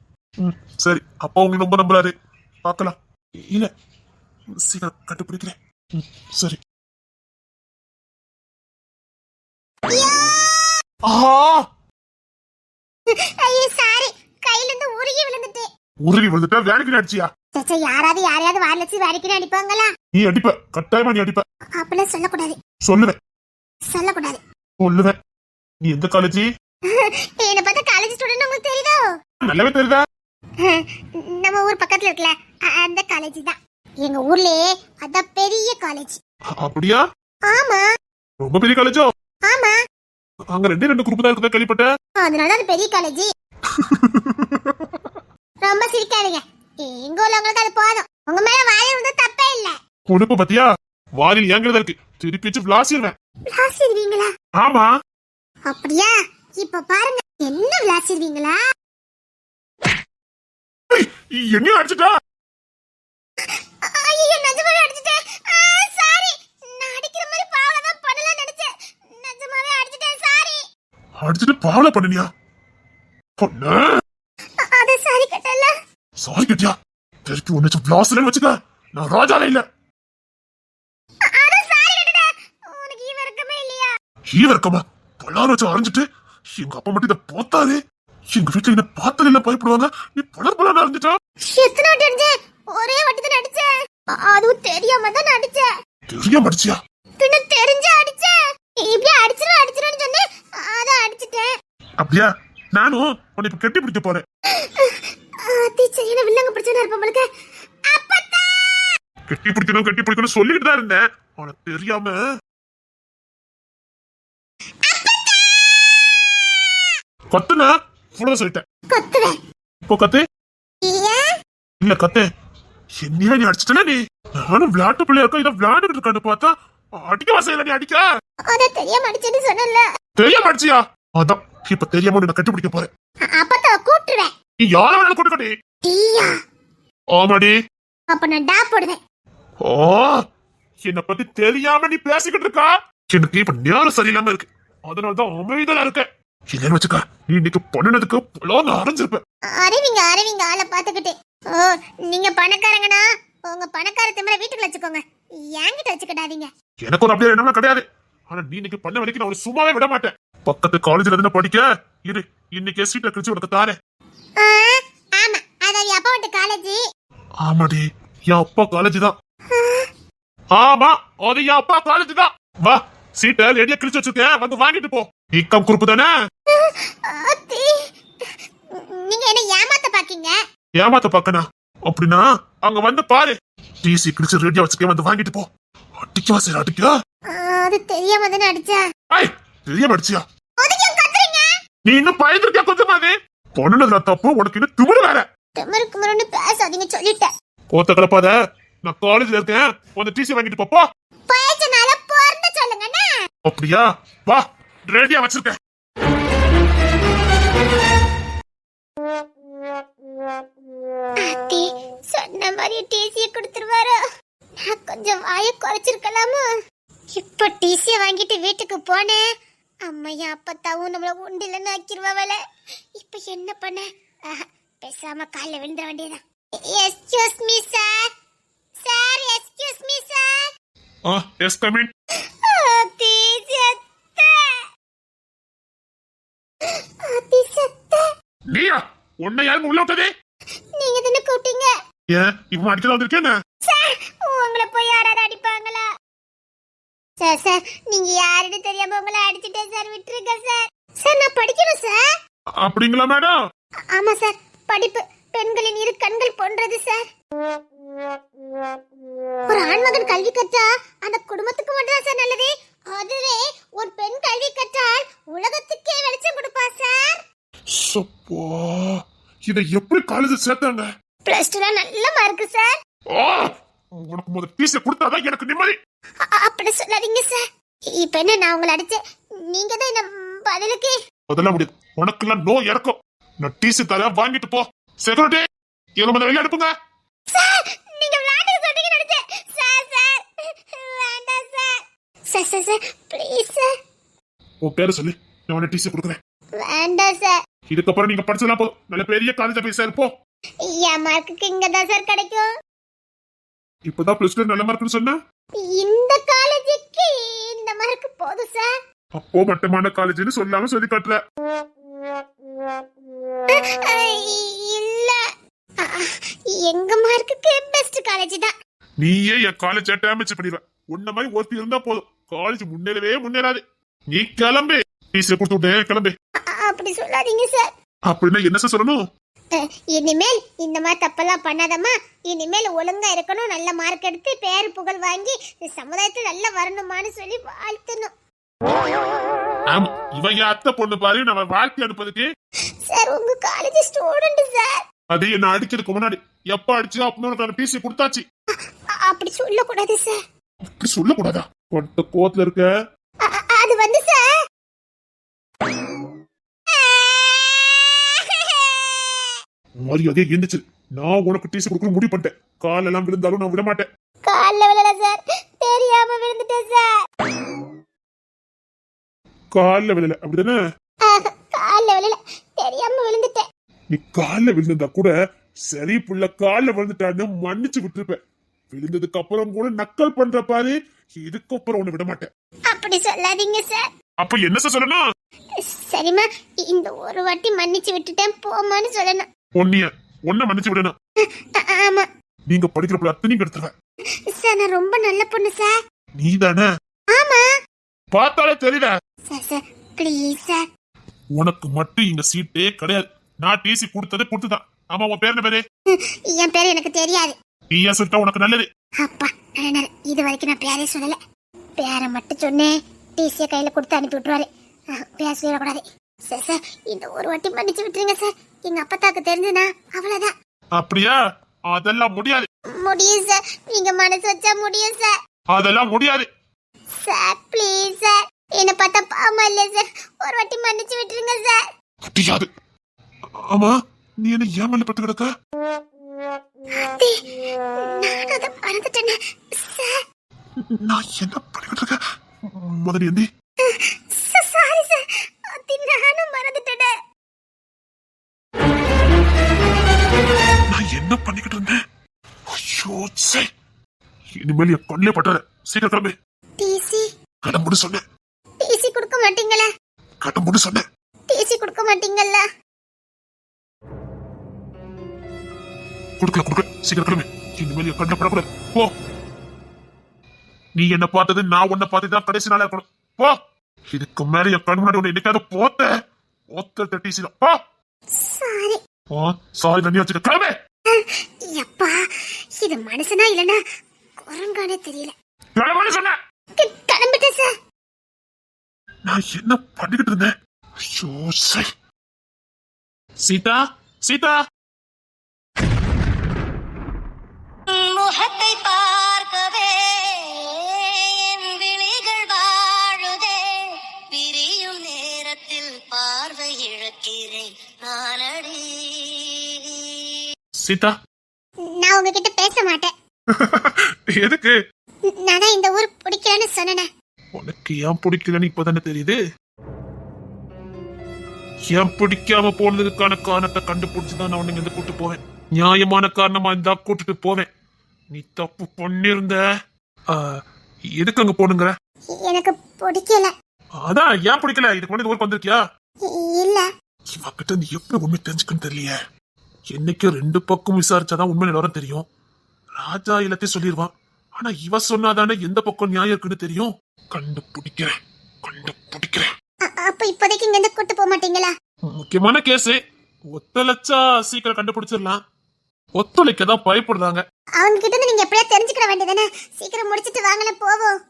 S2: சரி, அப்பா உங்களுக்கு ரொம்ப நம்புறாரு. பார்க்கலாம். இல்ல, சீக்கிரம் கண்டுபிடிக்கிறேன். சரி.
S1: ஐயோ சாரி, கையில இருந்து உருகி விழுந்துட்டேன்.
S2: உருகி விழுந்துட்டா வேலைக்கு அடிச்சியா?
S1: சச்சா, யாராவது வாயில வச்சு வேலைக்கு அடிப்பாங்களா?
S2: நீ அடிப்ப, கட்டாயமா நீ அடிப்ப.
S1: அப்படிலாம் சொல்லக்கூடாது.
S2: சொல்லுவேன்.
S1: சொல்லக்கூடாது.
S2: சொல்லுவேன். நீ எந்த காலேஜ்?
S1: என்ன பார்த்தா காலேஜ் ஸ்டூடண்ட் உங்களுக்கு தெரியுதோ?
S2: நல்லாவே தெரியுதா?
S1: நம்ம ஊர் பக்கத்துல இருக்கல, அந்த காலேஜ் தான். எங்க ஊர்லயே அதான் பெரிய காலேஜ்.
S2: அப்படியா?
S1: ஆமா.
S2: ரொம்ப பெரிய காலேஜோ?
S1: ஆமா.
S2: அங்க 2 குரூப் தான் இருக்குதா கேள்விப்பட்டேன்.
S1: அதனால அது பெரிய காலேஜ். ரொம்ப சிரிக்காதீங்க. எங்க உள்ளவங்களுக்கு அது போதும். உங்க மேல வாழ வந்து தப்பே இல்ல.
S2: உனக்கு பத்தியா வாரில் ஏங்கிறதா இருக்கு. திருப்பி வச்சு விளாசிடுவேன்.
S1: விளாசிடுவீங்களா?
S2: ஆமா.
S1: அப்படியா? இப்ப பாருங்க, என்ன விளாசிடுவீங்களா?
S2: என்ன அடிச்சுட்டா?
S1: ஐயோ, நிஜமாவே அடிச்சிட்டேன். சாரி, நான் அடிக்கிற மாதிரி பாவல தான் பண்ணல நினைச்சேன். நிஜமாவே அடிச்சிட்டேன், சாரி.
S2: அடிச்சுட்டு பாவல பண்ணினியா? பொண்ணு
S1: அது சரி கட்டல.
S2: சாரி கேட்டியா? திருப்பி ஒன்னு பிளாஸ்ல வச்சுக்க. நான் ராஜால இல்ல.
S1: அது சரி கட்டல. உனக்கு ஈவ இருக்கமே இல்லையா?
S2: ஈவ இருக்கமா? பலார் வச்சு அரைஞ்சிட்டு எங்க அப்பா மட்டும் இதை பார்த்தாரு. எங்க வீட்டுல என்ன பார்த்தது இல்ல பயப்படுவாங்க. நீ பலர் அரைஞ்சிட்டா?
S1: எத்தனை வாட்டி அடிச்சேன்? ஒரே வாட்டி தான் அடிச்சேன். அதுவும் தெரியாம தான் அடிச்சேன்.
S2: தெரியாம அடிச்சியா?
S1: பின்ன தெரிஞ்சு அடிச்சேன். இப்படி அடிச்சிருன்னு சொன்னேன். அதான் அடிச்சிட்டேன்.
S2: அப்படியா? நானும் உன்னை இப்ப கட்டி பிடிக்க போறேன்.
S1: டீச்சர் வில்லங்க பிரச்சனை இருப்பவங்களுக்கு அப்பத்தா
S2: கட்டி பிடிக்கணும் சொல்லிட்டு தான் இருந்தேன். உனக்கு தெரியாம கத்துனா இவ்வளவு சொல்லிட்டேன்.
S1: கொத்துவேன்.
S2: இப்போ கத்து.
S1: ஏன்?
S2: இல்ல கத்து. என்னையா நீ அடிச்சிட்டல? நீ நானும் விளையாட்டு பிள்ளையா இருக்கா இதை விளையாண்டுட்டு இருக்கான்னு பார்த்தா அடிக்க வசையில நீ அடிக்க.
S1: அத தெரியாம அடிச்சேன்னு சொன்னல.
S2: தெரியாம அடிச்சியா? அதான் இப்ப தெரியாம உன்னை கட்டி பிடிக்க போறேன்.
S1: அப்பத்தா கூப்பிட்டுருவேன்.
S2: நீ யார வேணாலும் கூட்டு கட்டி.
S1: டீயா?
S2: ஆமாடி.
S1: அப்ப நான் டா போடுவேன்.
S2: ஓ, என்னை பத்தி தெரியாம நீ பேசிக்கிட்டு இருக்கா? எனக்கு இப்ப நேரம் சரியில்லாம இருக்கு. அதனாலதான் அமைதலா இருக்க. இல்லன்னு வச்சுக்க, நீ இன்னைக்கு பண்ணினதுக்கு புலோன்னு அரைஞ்சிருப்ப.
S1: அறிவிங்க ஆளை பாத்துக்கிட்டு. ஓ, நீங்க பணக்காரங்கனா உங்க பணக்கார திமிர வீட்டுக்குள்ள வச்சுக்கோங்க. என்கிட்ட வச்சுக்கிடாதீங்க.
S2: எனக்கு ஒரு அப்படியே என்னமா கிடையாது. ஆனா நீ இன்னைக்கு பண்ண வரைக்கும் நான் உன்னை சும்மாவே விட மாட்டேன். பக்கத்து காலேஜ்ல இருந்து படிக்க இரு. இன்னைக்கு சீட்டை கிழிச்சு உனக்கு தாரேன்.
S1: ஆமா, அதாவது அப்பா விட்டு காலேஜ்.
S2: ஆமாடி, என் அப்பா காலேஜ் தான். ஆமா, அது என் அப்பா காலேஜ் தான். வா, சீட்டை ரெடியா கிழிச்சு வச்சிருக்கேன், வந்து வாங்கிட்டு போ. இக்கம் குறுப்பு தானே?
S1: நீங்க என்ன ஏமாத்த பாக்கீங்க?
S2: ஏமாத்த பாக்கனா? அப்படின்னா அங்க வந்து பாரு. டிசி கிழிச்சு ரெடியா வச்சிருக்கேன், வந்து வாங்கிட்டு போ. அடிக்கவா சரி அடிக்க?
S1: அது தெரியாம தானே அடிச்சேன்.
S2: தெரியாம அடிச்சியா?
S1: அதுக்கு ஏன் கத்துறீங்க?
S2: நீ இன்னும் பயந்துருக்கியா கொஞ்சமாவே? பொண்ணுல தப்பு, உனக்கு இன்னும் திமிரு வேற.
S1: திமிருக்கு பேசாதீங்க சொல்லிட்டேன்.
S2: கோத்த கலப்பாத. நான் காலேஜ்ல இருக்கேன், வந்து டிசி வாங்கிட்டு போப்போ.
S1: பேச்சனால பொறுத்து சொல்லுங்கண்ணா.
S2: அப்படியா? வா, ரெடியா வச்சிருக்கேன்.
S1: அத்தி சொன்ன மாதிரி டிசியை கொடுத்துருவாரோ? நான் கொஞ்சம் வாயை குறைச்சிருக்கலாமா? இப்ப டிசியை வாங்கிட்டு வீட்டுக்கு போனேன். அம்மையா அப்பத்தாவும் நம்மள உண்டிலன்னு ஆக்கிருவாவல. இப்ப என்ன பண்ண? பேசாம கால்ல விழுந்த வேண்டியதான். Excuse me sir. Sir excuse me sir.
S2: Yes come in.
S1: அத்தி செத்த.
S2: நீயா? உன்னை யாரும் உள்ள விட்டதே?
S1: நீங்க தானே கூப்பிட்டீங்க.
S2: ஏன் இவன் அடிக்க வந்திருக்கேன்?
S1: சார், உங்களை போய் யாராவது அடிப்பாங்களா? சார் நீங்க யாருன்னு தெரியாம உங்களை அடிச்சிட்டேன் சார், விட்டுருங்க சார். சார் நான் படிக்கணும் சார்.
S2: அப்படிங்களா மேடம்?
S1: ஆமா சார், படிப்பு பெண்களின் இரு கண்கள் போன்றது சார். ஒரு ஆண்மகன் கல்வி கற்றா அந்த குடும்பத்துக்கு மட்டும் சார் நல்லது. அதுவே ஒரு பெண் கல்வி கற்றால் உலகத்துக்கே வெளிச்சம் கொடுப்பா சார்.
S2: சப்பா, இதை எப்படி காலேஜ் சேர்த்தாங்க?
S1: +2 நல்ல மார்க் சார்.
S2: உனக்கு முதல் பீஸை கொடுத்தாதான் எனக்கு நிம்மதி.
S1: அப்படி சொல்லாதீங்க சார். இப்ப என்ன நான் உங்களை அடிச்சேன், நீங்க தான் என்ன பதிலுக்கு?
S2: அதெல்லாம் முடியாது. உனக்கு எல்லாம் நோ இறக்கும். நான் டிசி தர, வாங்கிட்டு போ. செக்யூரிட்டி, இவங்க முதல்ல வெளியே அனுப்புங்க.
S1: சார் நீங்க விளையாட்டு சொன்னீங்க நினைச்சேன். சார் வேண்டாம் சார். Sir please sir.
S2: உன் பேரை சொல்லி நான் உனக்கு டிசி கொடுக்குறேன்.
S1: வேண்டாம் சார்.
S2: இதுக்கப்புறம் நீங்க படிச்சலாம் போதும். நல்ல பெரிய காலேஜ் போய் சேருப்போ.
S1: என் மார்க்குக்கு இங்க தான் சார் கிடைக்கும்.
S2: இப்பதான் +2 நல்ல மார்க்னு சொன்ன. இந்த
S1: காலேஜுக்கு இந்த மார்க் போதும் சார்.
S2: அப்போ மட்டமான காலேஜ்னு சொல்லாம சொல்லி காட்டுற.
S1: இல்ல, எங்க மார்க்குக்கு பெஸ்ட் காலேஜ் தான்.
S2: நீயே என் காலேஜ் டேமேஜ் பண்ணிடுவ. உன்ன மாதிரி ஒருத்தி இருந்தா போதும், காலேஜ் முன்னேறாது. நீ கிளம்பு. டிசி கொடுத்து விட்டேன், கிளம்பு.
S1: அப்படி சொல்லாதீங்க சார்.
S2: அப்படின்னா என்ன சார் சொல்லணும்?
S1: இனிமேல் இந்த மாதிரி தப்பெல்லாம் பண்ணாதம்மா. இனிமேல் ஒழுங்கா இருக்கணும், நல்ல மார்க் எடுத்து பேரு புகழ் வாங்கி சமுதாயத்துல நல்லா வரணுமான்னு சொல்லி வாழ்த்தணும்.
S2: ஆமா, இவன் என் அத்தை பொண்ணு பாரு, நம்ம வாழ்க்கை அனுப்பதுக்கு.
S1: சார் உங்க காலேஜ் ஸ்டூடெண்ட் சார்.
S2: அது என்ன அடிக்கிறதுக்கு முன்னாடி எப்ப அடிச்சா அப்படின்னு டிசி கொடுத்தாச்சு.
S1: அப்படி சொல்லக்கூடாது சார்.
S2: அப்படி சொல்லக்கூடாதா? கொட்ட கோத்துல இருக்க.
S1: அது வந்து சார்,
S2: மரியாதையா எந்திரிச்சு. நான் உனக்கு டிசி கொடுக்கணும் முடிவு பண்ணிட்டேன். காலெல்லாம் விழுந்தாலும் நான் விட மாட்டேன்.
S1: கால்ல விழல சார், தெரியாம விழுந்துட்டேன் சார்.
S2: கால்ல விழல அப்படிதானே?
S1: தெரியாம விழுந்துட்டேன்.
S2: நீ கால்ல விழுந்தா கூட சரி புள்ள கால்ல விழுந்துட்டான்னு மன்னிச்சு விட்டுருப்பேன். விழுந்ததுக்கு அப்புறம் கூட நக்கல் பண்ற பாரு, இதுக்கப்புறம் உன்னை விட மாட்டேன்.
S1: அப்படி சொல்லாதீங்க சார்.
S2: அப்ப என்ன சார் சொல்லணும்?
S1: சரிம்மா, இந்த ஒரு வாட்டி மன்னிச்சு விட்டுட்டேன் போமான்னு சொல்லணும்.
S2: ஒன்ன மன்னிச்சு விடணும்.
S1: ஆமா
S2: நீங்க படிக்கிற பிள்ளை அத்தனையும் கெடுத்துருவேன்
S1: சார். நான் ரொம்ப நல்ல பொண்ணு சார்.
S2: நீ தானே?
S1: ஆமா
S2: பார்த்தாலே தெரியல.
S1: Sir sir please sir.
S2: உனக்கு மட்டும் இங்க சீட்டே கிடையாது. நான் டிசி கொடுத்தது கொடுத்துதான். ஆமா, உன் பேர் என்ன பேரு?
S1: என் பேரு எனக்கு தெரியாது.
S2: நீயா சொல்லிட்டா உனக்கு நல்லது.
S1: அப்பா இது வரைக்கும் நான் பேரே சொல்லல. பேரை மட்டும் சொன்னேன், டிசியை கையில கொடுத்து அனுப்பி விட்டுருவாரு. பேர் சொல்லக்கூடாது சார். சார் இந்த ஒரு வாட்டி மன்னிச்சு விட்டுருங்க சார். எங்க அப்பத்தாக்கு தெரிஞ்சுனா அவ்வளவுதான்.
S2: அப்படியா? அதெல்லாம் முடியாது.
S1: முடியும் சார், நீங்க மனசு வச்சா முடியும் சார்.
S2: அதெல்லாம் முடியாது
S1: சார் ப்ளீஸ் சார். என்ன பார்த்தா பாவமா இல்ல சார், ஒரு வாட்டி மன்னிச்சு விட்டுருங்க சார்.
S2: முடியாது. ஆமா, நீ என்ன ஏமால பட்டு கிடக்க?
S1: நான் அதை மறந்துட்டேனே சார்.
S2: நான் என்ன பண்ணிக்கிட்டு இருக்கேன்? முதல்ல எந்தி.
S1: சாரி சார், அது நானும் மறந்துட்டேனே.
S2: நான் என்ன பண்ணிக்கிட்டு இருந்தேன்? ஐயோ சே, இனிமேல் என் கொல்லே பட்டார. சீக்கிரம் கிளம்பு.
S1: டிசி
S2: கடம்புன்னு சொன்னேன்.
S1: டிசி கொடுக்க மாட்டீங்களா?
S2: கடம்புன்னு சொன்னேன்.
S1: டிசி கொடுக்க மாட்டீங்கல்ல?
S2: கொடுக்கல. சீக்கிரம் கிளம்பு. இனிமேல் என் கண்ணில் படக்கூடாது. போ. நீ என்ன பார்த்தது நான் உன்னை பார்த்துதான் கடைசி நாளா இருக்கணும். போ. இதுக்கு மேல என் கண் முன்னாடி உன்னை என்னைக்காவது போத்த டிசி தான். போ.
S1: சாரி.
S2: சாரி தண்ணி வச்சுக்க. கிளம்பு.
S1: எப்பா, இது மனுஷனா இல்லனா குரங்கானே தெரியல.
S2: கிளம்புன்னு சொன்னேன்.
S1: கிளம்பிட்டேன் சார்.
S2: நான் என்ன பண்ணிக்கிட்டு இருந்தேன்? ஐயோ சை. சீதா சீதா.
S3: முகத்தை பார்க்கவே என் விழிகள் வாழுதே. பிரியும் நேரத்தில் பார்வை இழக்கிறேன் நானடி.
S2: சீதா,
S1: நான் உங்ககிட்ட பேச மாட்டேன்.
S2: எதுக்கு?
S1: நான் தான் இந்த ஊர் பிடிக்கலன்னு சொன்னேன்.
S2: உனக்கு ஏன் பிடிக்கலன்னு இப்பதானே தெரியுது. ஏன் பிடிக்காம போனதுக்கான காரணத்தை கண்டுபிடிச்சுதான் நான் உன்னை இங்க கூட்டு போவேன். நியாயமான காரணமா இருந்தா கூட்டிட்டு போவேன். நீ தப்பு பண்ணிருந்த. எதுக்கு அங்க போனுங்கிற?
S1: எனக்கு பிடிக்கல.
S2: அதான் ஏன் பிடிக்கல? இதுக்கு முன்னாடி ஊருக்கு வந்திருக்கியா?
S1: இல்ல.
S2: இவகிட்ட நீ எப்படி உண்மை தெரிஞ்சுக்கன்னு தெரியலையே. என்னைக்கு ரெண்டு பக்கம் விசாரிச்சாதான் உண்மை நிலவரம் தெரியும். ராஜா எல்லாத்தையும் சொல்லிடுவான். ஆனா இவ சொன்னாதானே எந்த பக்கம் நியாயம் இருக்குன்னு தெரியும். கண்டுபிடிக்கிறேன்.
S1: அப்ப இப்போதைக்கு இங்க இருந்து கூட்டு போக மாட்டீங்களா?
S2: முக்கியமான கேஸ். ஒத்துழைச்சா சீக்கிரம் கண்டுபிடிச்சிடலாம். ஒத்துழைக்கதான் பயப்படுறாங்க.
S1: அவங்க கிட்ட இருந்து நீங்க எப்படியா தெரிஞ்சுக்கிற வேண்டியதானே. சீக்கிரம் முடிச்சிட்டு வாங்கல போவோம்.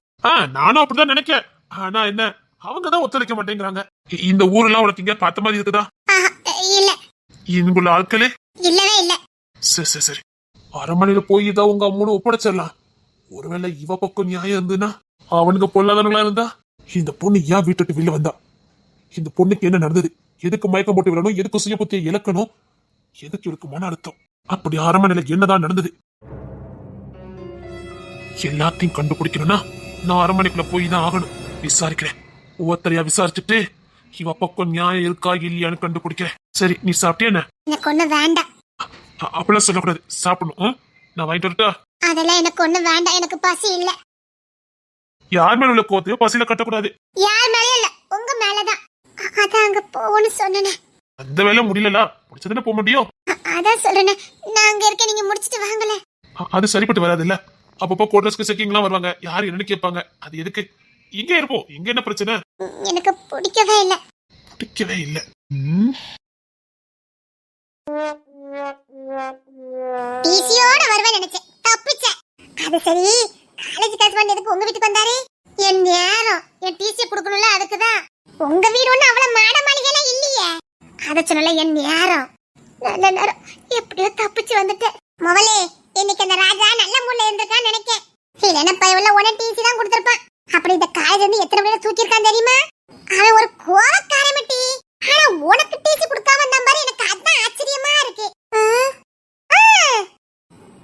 S2: நானும் அப்படிதான் நினைக்கிறேன். ஆனா என்ன, அவங்கதான் ஒத்துழைக்க மாட்டேங்கிறாங்க. இந்த ஊரெல்லாம் உனக்கு இங்க பார்த்த மாதிரி இருக்குதா?
S1: இல்ல.
S2: இங்குள்ள ஆட்களே
S1: இல்லவே இல்ல.
S2: சரி. அரண்மனையில போய் இதான் உங்க அம்மனு ஒப்படைச்சிடலாம். ஒருவேளை இவ பக்கம் நியாயம் இருந்துன்னா, அவனுக்கு பொல்லாதவங்களா இருந்தா, இந்த பொண்ணு ஏன் வீட்டுட்டு வெளில வந்தா? இந்த பொண்ணுக்கு என்ன நடந்தது? எதுக்கு மயக்கம் போட்டு விடணும்? எதுக்கு சுய புத்தியை இழக்கணும்? எதுக்கு இவருக்கு மன அழுத்தம்? அப்படி அரண்மனையில என்னதான் நடந்தது? எல்லாத்தையும் கண்டுபிடிக்கணும்னா நான் அரண்மனைக்குள்ள போய் தான் ஆகணும். விசாரிக்கிறேன். ஒவ்வொருத்தரையா விசாரிச்சுட்டு இவ பக்கம் நியாயம் இருக்கா இல்லையான்னு கண்டுபிடிக்கிறேன். சரி, நீ சாப்பிட்டியா? என்ன
S1: எனக்கு ஒண்ணு வேண்டாம்.
S2: அப்படிலாம் சொல்லக்கூடாது. சாப்பிடணும். நான் வாங்கிட்டு வரட்டா?
S1: அதெல்லாம் எனக்கு ஒண்ணு வேண்டாம். எனக்கு பசி இல்ல.
S2: யார் மேல உள்ள கோத்தையோ பசியில கட்டக்கூடாது.
S1: யார் மேலே இல்ல, உங்க மேலதான். அதான் அங்க போன்னு சொன்னேன்.
S2: அந்த வேலை முடியல. முடிச்சதுன்னு போக முடியும்.
S1: அதான் சொல்றேன். நான் அங்க இருக்க, நீங்க முடிச்சிட்டு வாங்கல.
S2: அது சரிப்பட்டு வராது இல்ல. அப்பப்போ கோட்ரஸ்க்கு செக்கிங்லாம் வருவாங்க. யாரு என்னன்னு கேட்பாங்க. அது எதுக்கு? இங்கே இருப்போம். இங்க என்ன பிரச்சனை?
S1: எனக்கு பிடிக்கவே இல்ல. டிசியோட வருவேன் நினைச்சேன். தப்பிச்சேன். அது சரி, காலேஜ் கரஸ்பாண்ட் எதுக்கு உங்க வீட்டுக்கு வந்தாரு? என் நேரம், என் டிசி கொடுக்கணும்ல, அதுக்குதான். உங்க வீடு ஒண்ணு அவ்வளவு மாட மாளிகைலாம் இல்லையே. அத சொன்னல, என் நேரம். நல்ல நேரம். எப்படியோ தப்பிச்சு வந்துட்டேன். மவளே, இன்னைக்கு அந்த ராஜா நல்ல மூட்ல இருந்திருக்கான்னு நினைக்கேன். இல்லைன்னா பயவுள்ள உடனே டிசி தான் கொடுத்திருப்பான். அப்படி இந்த காலேஜ் வந்து எத்தனை பேரை தூக்கியிருக்கான் தெரியுமா? அவன் ஒரு கோவக்காரமட்டி. ஆனா உனக்கு டிசி கொடுக்காம இருந்தா பாரு, எனக்கு அதான் ஆச்சரியமா இருக்கு.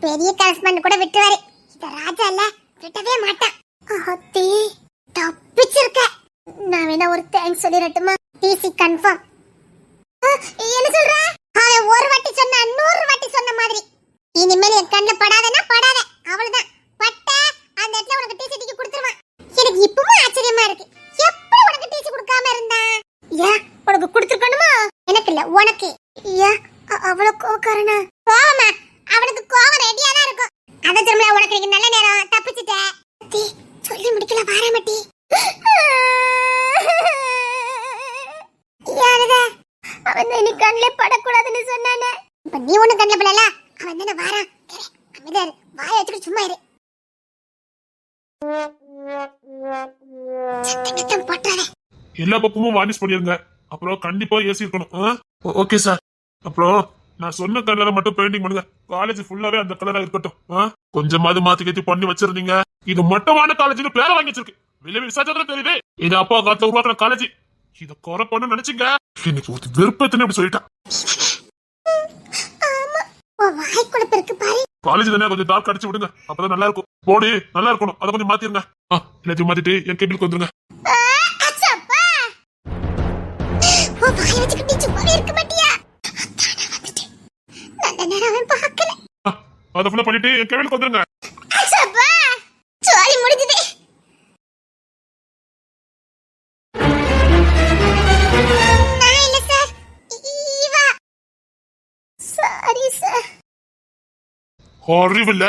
S1: பெரிய கரஸ்பாண்ட் கூட விட்டுவாரு. இந்த ராஜா இல்ல, விட்டவே மாட்டான். அத்தி தப்பிச்சிருக்க. நான் வேணா ஒரு தேங்க்ஸ் சொல்லிரட்டுமா? DC confirm. என்ன சொல்ற? அவன் ஒரு வாட்டி சொன்னா 100 வாட்டி சொன்ன மாதிரி. இனிமேல் என் கண்ணுல படாதனா படாத. அவ்வளவுதான். பட்ட அந்த இடத்துல உனக்கு டீ கொடுத்துருவான். எனக்கு இப்பவும் ஆச்சரியமா இருக்கு. எப்படி உனக்கு டீ கொடுக்காம இருந்தா? ஏன் உனக்கு கொடுத்துருக்கணுமா? எனக்கு இல்ல உனக்கு. ஏன் அவ்வளவு கோவக்காரனா? கோவமா? அவனுக்கு கோவம் ரெடியா தான் இருக்கும். அத திரும்ப உனக்கு இன்னைக்கு நல்ல நேரம் தப்பிச்சிட்ட. டீ சொல்லி முடிக்கல வாரமட்டி. யாரடா? அவன் நீ கண்ணிலே படக்கூடாதுன்னு சொன்னானே. இப்ப நீ ஒண்ணு கண்ணில படல. அவன் தானே வாரான். அமைதியாரு. வாயை வச்சுட்டு சும்மா இரு. சத்தம் போட்டானே.
S2: எல்லா பக்கமும் வார்னிஷ் பண்ணிருங்க. அப்புறம் கண்டிப்பா ஏசி இருக்கணும். Okay sir. அப்புறம் நான் சொன்ன கலரை மட்டும் பெயிண்டிங் பண்ணுங்க. காலேஜ் ஃபுல்லாவே அந்த கலரா இருக்கட்டும். கொஞ்சமாவது மாத்தி கேத்தி பண்ணி வச்சிருந்தீங்க. இது மட்டமான காலேஜ்னு பேரை வாங்கி வச்சிருக்கு. வெளியே விசாரிச்சதுல தெரியுது. இது அப்பா காலத்துல உருவாக்குற காலேஜ். இத குறை பண்ண நினைச்சீங்க. இன்னைக்கு ஒரு வெறுப்பத்துன்னு அப்படி சொல்லிட்டான். காலேஜ் தானே கொஞ்சம் டார்க் அடிச்சு விடுங்க. அப்பதான் நல்லா இருக்கும். போடி நல்லா இருக்கணும். அதை கொஞ்சம் மாத்திருங்க. எல்லாத்தையும் மாத்திட்டு என் கேபிளுக்கு வந்துருங்க. அதை ஃபுல்லா பண்ணிட்டு என் கேபிளுக்கு வந்துருங்க. அறிவில்ல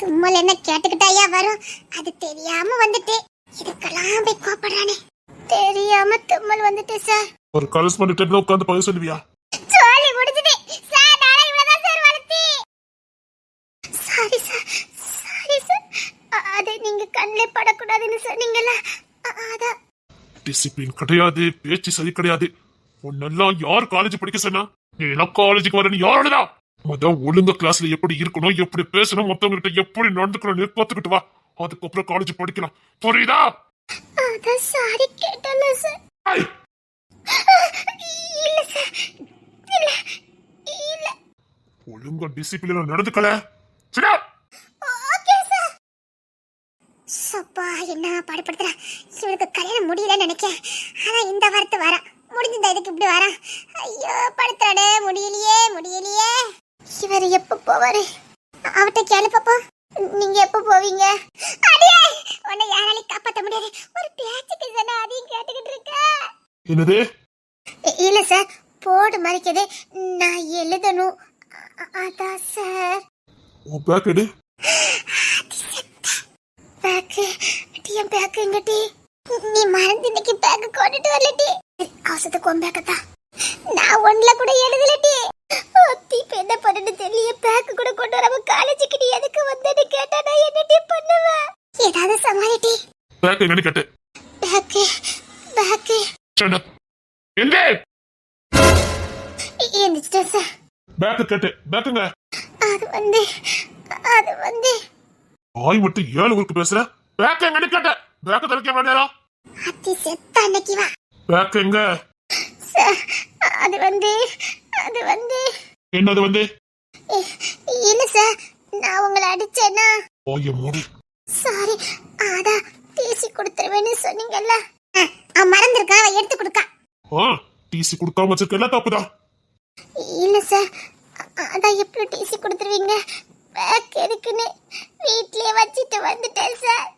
S1: தும்மல் என்ன கேட்டுக்கிட்டாயா வரும்? அது தெரியாம வந்துட்டு இதுக்கெல்லாம் போய் கோபப்படுறானே. தெரியாம தும்மல் வந்துட்டு சார்.
S2: ஒரு கரஸ்பாண்டன்ட் உட்கார்ந்து பதில் சொல்லுவியா?
S1: சொல்லி முடிச்சிட்டே சார். நாளை இவ்வளவுதான் சார் வளர்த்தி. Sorry sir. Sorry sir. அது நீங்க கண்ணிலே படக்கூடாதுன்னு சொன்னீங்கல்ல. அதான்
S2: டிசிப்ளின் கிடையாது. பேச்சு சரி கிடையாது. உன்னெல்லாம் யார் காலேஜ் படிக்க சொன்னா? நீ எல்லாம் காலேஜுக்கு வரணும் யாரோடதா? அதான் ஒழுங்க கிளாஸ்ல எப்படி இருக்கணும், எப்படி பேசணும், மத்தவங்க கிட்ட எப்படி நடந்துக்கணும் பார்த்துக்கிட்டு வா. அதுக்கப்புறம் காலேஜ் படிக்கலாம். புரியுதா?
S1: அதான் சாரி கேட்டேன் சார். இல்ல சார். இல்ல இல்ல.
S2: ஒழுங்கா டிசிப்ளினா நடந்துக்கல. சரியா?
S1: Okay sir. சப்பா என்ன பாடுபடுத்துறா. இவளுக்கு கல்யாணம் முடியலன்னு நினைக்கிறேன். ஆனா இந்த வாரத்து வரா. முடிஞ்சதா இதுக்கு இப்படி வரா. ஐயோ படுத்துறாடே. முடியலையே முடியலையே. இவர் எப்ப போவாரு? அவட்ட கேளு பாப்பா. நீங்க எப்ப போவீங்க? அடியே உன்னை யாராலையும் காப்பாத்த முடியாது. ஒரு பேச்சுக்கு சொன்னா அதையும் கேட்டுக்கிட்டு இருக்க.
S2: என்னது?
S1: இல்ல சார். போர்டு மறைக்குது. நான் எழுதணும். அதான் சார்.
S2: உன் பேக் எடு.
S1: பேக்கு என் பேக்கு எங்கடி? நீ மறந்து இன்னைக்கு பேக்கு கொண்டுட்டு வரலடி. அவசரத்துக்கு உன் பேக்கத்தா. நான் ஒண்ணுல கூட எழுதலடி. இப்ப என்ன பண்ணு தெரியல. பேக்கு கூட கொண்டு வராம காலேஜுக்கு நீ எதுக்கு வந்தேன்னு கேட்டா நான் என்னடி பண்ணுவேன்? ஏதாவது சமாளிட்டி.
S2: பேக் எங்கன்னு கேட்டு.
S1: பேக்கு பேக்கு
S2: சண்டா எங்க?
S1: எந்திரிச்சிட்டா சார்.
S2: பேக் கேட்டு. பேக்குங்க.
S1: அது வந்து
S2: ஆய் மட்டும் 7 ஊருக்கு பேசுற. பேக் எங்கன்னு கேட்ட. பேக் தரக்க வேண்டாம்.
S1: அத்தி செத்த அன்னைக்கு வா.
S2: பேக் எங்க?
S1: சார் அது வந்து
S2: என்னது வந்து?
S1: இல்ல சார். நான் உங்களை அடிச்சேனா?
S2: ஓய மூடி.
S1: சாரி. அத டிசி கொடுத்துருவேன்னு சொன்னீங்கல்ல. மறந்துருக்கா. அவ எடுத்து கொடுக்கா.
S2: டிசி கொடுக்காம வச்சிருக்க எல்லாம் தப்புதான்.
S1: இல்ல சார். அதான் எப்படி டிசி கொடுத்துருவீங்க? பேக் எதுக்குன்னு வீட்லயே வச்சிட்டு வந்துட்டேன் சார்.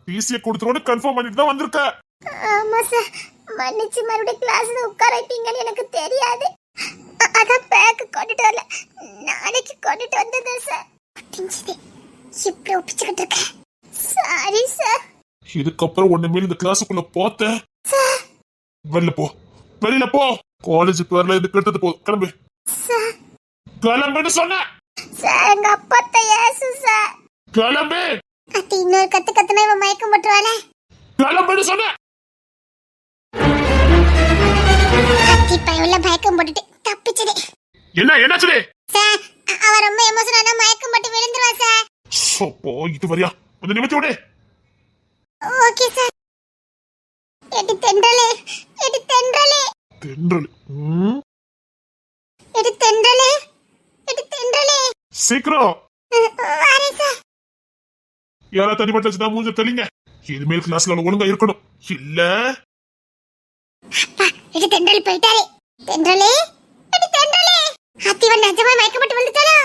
S2: டிசியை கொடுத்துருவோன்னு கன்ஃபார்ம் பண்ணிட்டு தான் வந்திருக்க.
S1: ஆமா சார். மன்னிச்சு மறுபடியும் கிளாஸ்ல உட்கார வைப்பீங்கன்னு எனக்கு தெரியாது. அதான் பேக் கொண்டுட்டு வரல. நாளைக்கு கொண்டுட்டு வந்தது சார். இப்படி ஒப்பிச்சுக்கிட்டு இருக்கேன். Sorry sir.
S2: இதுக்கப்புறம் ஒண்ணு மேல இந்த கிளாஸுக்குள்ள போத்த வெளில போ. வெளியில போ. காலேஜ் பேர்ல இது கெட்டது போ. கிளம்பு. கிளம்புன்னு சொன்ன.
S1: சார் எங்க அப்பா ஏசு சார்.
S2: கிளம்பு.
S1: அத்தி இன்னொரு கத்துனா இவன் மயக்கம் போட்டுருவானே.
S2: கிளம்புன்னு சொன்ன.
S1: அத்தி பையன்ல மயக்கம் போட்டுட்டு தப்பிச்சது.
S2: என்னாச்சு?
S1: சார் அவ ரொம்ப எமோஷனானா மயக்கம் போட்டு விழுந்துருவா சார்.
S2: சோப்போ இது வரியா? கொஞ்சம் நிமித்தி விடு.
S1: Okay sir. எடி தென்றலே.
S2: தென்றல்.
S1: எடி தென்றலே.
S2: சீக்கிரம்
S1: வாரே சார்.
S2: யாரா தண்ணி பட்டு வச்சுதான் மூஞ்ச தெளிங்க. இனிமேல் கிளாஸ்ல ஒழுங்கா இருக்கணும். இல்ல
S1: அப்பா எடி தென்றல் போயிட்டாரே. தென்றலே அடி தென்றலே அத்திவன் நிஜமா மயக்கப்பட்டு விழுந்துட்டாளா?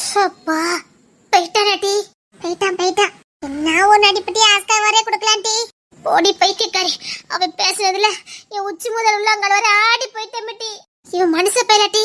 S1: சப்பா போயிட்டானாட்டி போயிட்டான் நான் ஒரு அடிப்பட்டி ஆஸ்கர் வரைய கொடுக்கலான்டி. போடி பைத்தியக்காரி, அவ பேசுறதுல என் உச்சி முதல் உள்ளங்கால் வரை ஆடி போயிட்டேன். இவன் மனுஷ பையலாட்டி